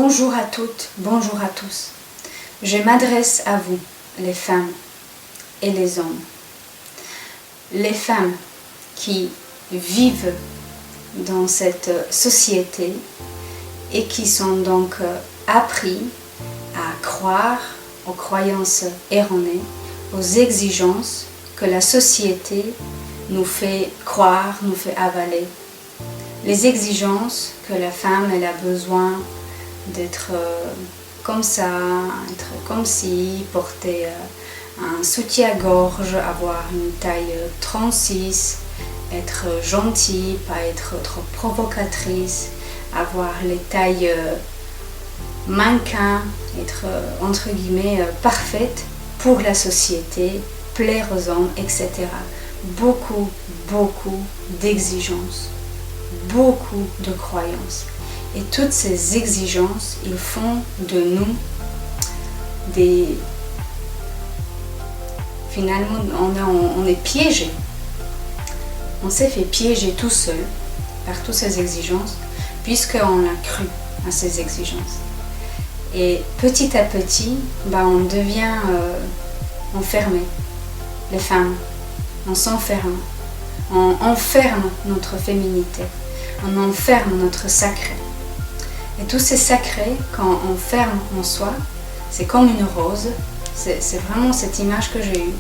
Bonjour à toutes, bonjour à tous. Je m'adresse à vous, les femmes et les hommes. Les femmes qui vivent dans cette société et qui sont donc appris à croire aux croyances erronées, aux exigences que la société nous fait croire, nous fait avaler. Les exigences que la femme elle a besoin d'être comme ça, être comme si, porter un soutien-gorge, avoir une taille 36, être gentille, pas être trop provocatrice, avoir les tailles mannequins, être entre guillemets parfaite pour la société, plaire aux hommes, etc. Beaucoup d'exigences, beaucoup de croyances. Et toutes ces exigences, ils font de nous des... Finalement, on est piégé. On s'est fait piéger tout seul par toutes ces exigences, puisqu'on a cru à ces exigences. Et petit à petit, on devient enfermé. Les femmes, on s'enferme. On enferme notre féminité. On enferme notre sacré. Et tous ces sacrés, quand on ferme en soi, c'est comme une rose. C'est vraiment cette image que j'ai eue.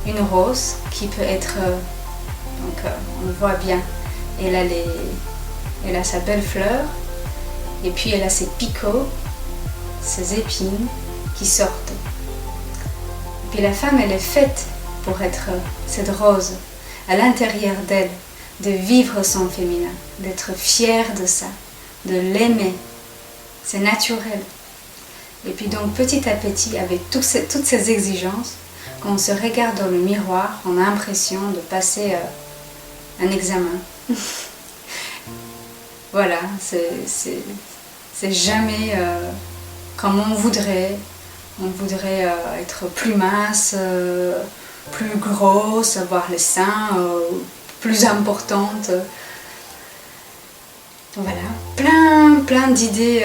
Une rose qui peut être... on le voit bien. Elle a sa belle fleur. Et puis elle a ses picots, ses épines qui sortent. Et puis la femme, elle est faite pour être cette rose à l'intérieur d'elle, de vivre son féminin, d'être fière de ça, de l'aimer. C'est naturel. Et puis donc petit à petit, avec toutes ces exigences, quand on se regarde dans le miroir, on a l'impression de passer un examen. Voilà, c'est jamais comme on voudrait. On voudrait être plus mince, plus grosse, avoir les seins plus importantes. Voilà, plein d'idées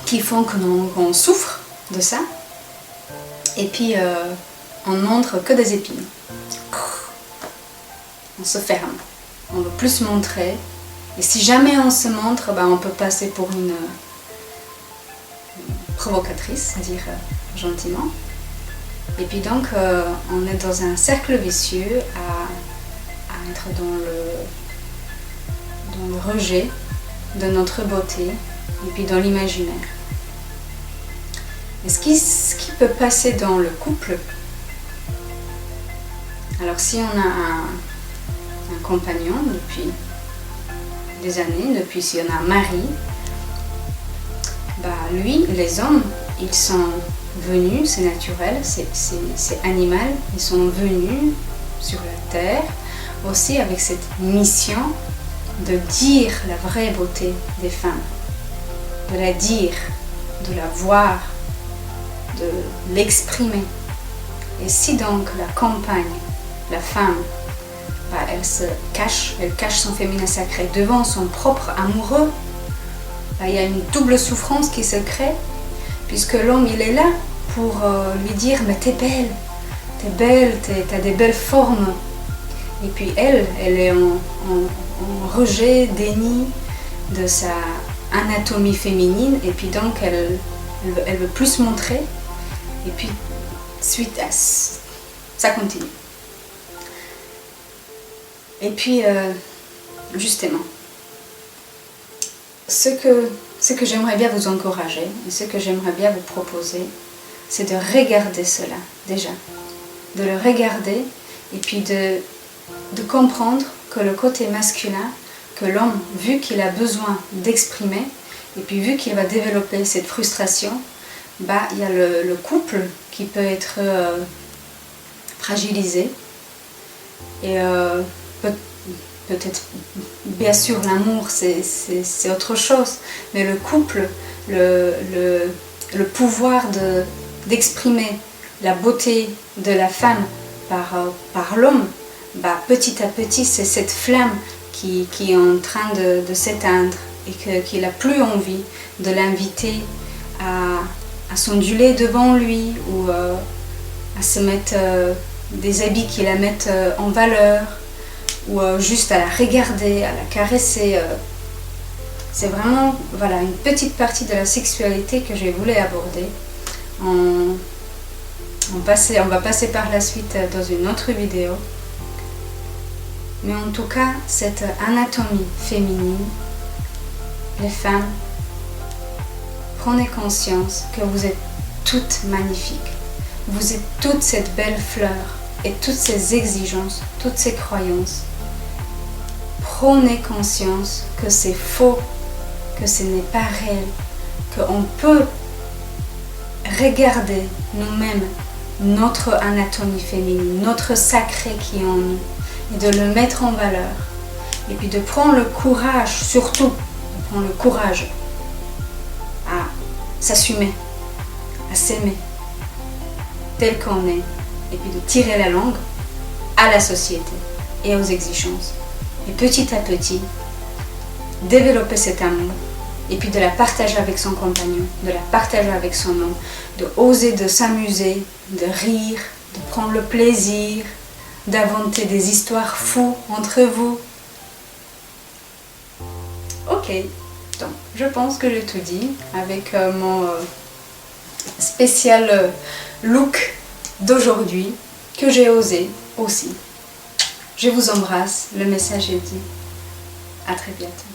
qui font qu'on souffre de ça. Et puis on montre que des épines. On se ferme, on veut plus se montrer. Et si jamais on se montre, on peut passer pour une provocatrice, dire gentiment. Et puis donc on est dans un cercle vicieux à être dans le rejet de notre beauté et puis dans l'imaginaire. Et ce qui peut passer dans le couple, alors si on a un compagnon depuis des années, depuis si on a un mari, lui, les hommes, ils sont venus, c'est naturel, c'est animal, ils sont venus sur la terre aussi avec cette mission de dire la vraie beauté des femmes, de la dire, de la voir, de l'exprimer. Et si donc la compagne, la femme, elle cache son féminin sacré devant son propre amoureux, il y a une double souffrance qui se crée, puisque l'homme il est là pour lui dire mais t'es belle, t'as des belles formes. Et puis elle est en rejet, déni de sa anatomie féminine, et puis donc elle veut plus se montrer, et puis suite à ça continue. Et puis justement, ce que j'aimerais bien vous encourager et ce que j'aimerais bien vous proposer, c'est de regarder cela déjà, de le regarder et puis de comprendre que le côté masculin, que l'homme, vu qu'il a besoin d'exprimer et puis vu qu'il va développer cette frustration, il y a le couple qui peut être fragilisé et peut-être, bien sûr, l'amour, c'est autre chose, mais le couple, le pouvoir d'exprimer la beauté de la femme par l'homme, petit à petit, c'est cette flamme qui est en train de s'éteindre. et qu'il n'a plus envie de l'inviter à s'onduler devant lui ou à se mettre des habits qui la mettent en valeur ou juste à la regarder, à la caresser. C'est vraiment voilà, une petite partie de la sexualité que j'ai voulu aborder. On va passer par la suite dans une autre vidéo. Mais en tout cas, cette anatomie féminine, les femmes, prenez conscience que vous êtes toutes magnifiques. Vous êtes toute cette belle fleur et toutes ces exigences, toutes ces croyances. Prenez conscience que c'est faux, que ce n'est pas réel, qu'on peut regarder nous-mêmes notre anatomie féminine, notre sacré qui est en nous, et de le mettre en valeur. Et puis de prendre le courage, surtout, de prendre le courage à s'assumer, à s'aimer tel qu'on est, et puis de tirer la langue à la société et aux exigences. Et petit à petit, développer cet amour, et puis de la partager avec son compagnon, de la partager avec son homme, de oser de s'amuser, de rire, de prendre le plaisir, d'inventer des histoires fous entre vous. Ok, donc je pense que j'ai tout dit avec mon spécial look d'aujourd'hui que j'ai osé aussi. Je vous embrasse, le message est dit. À très bientôt.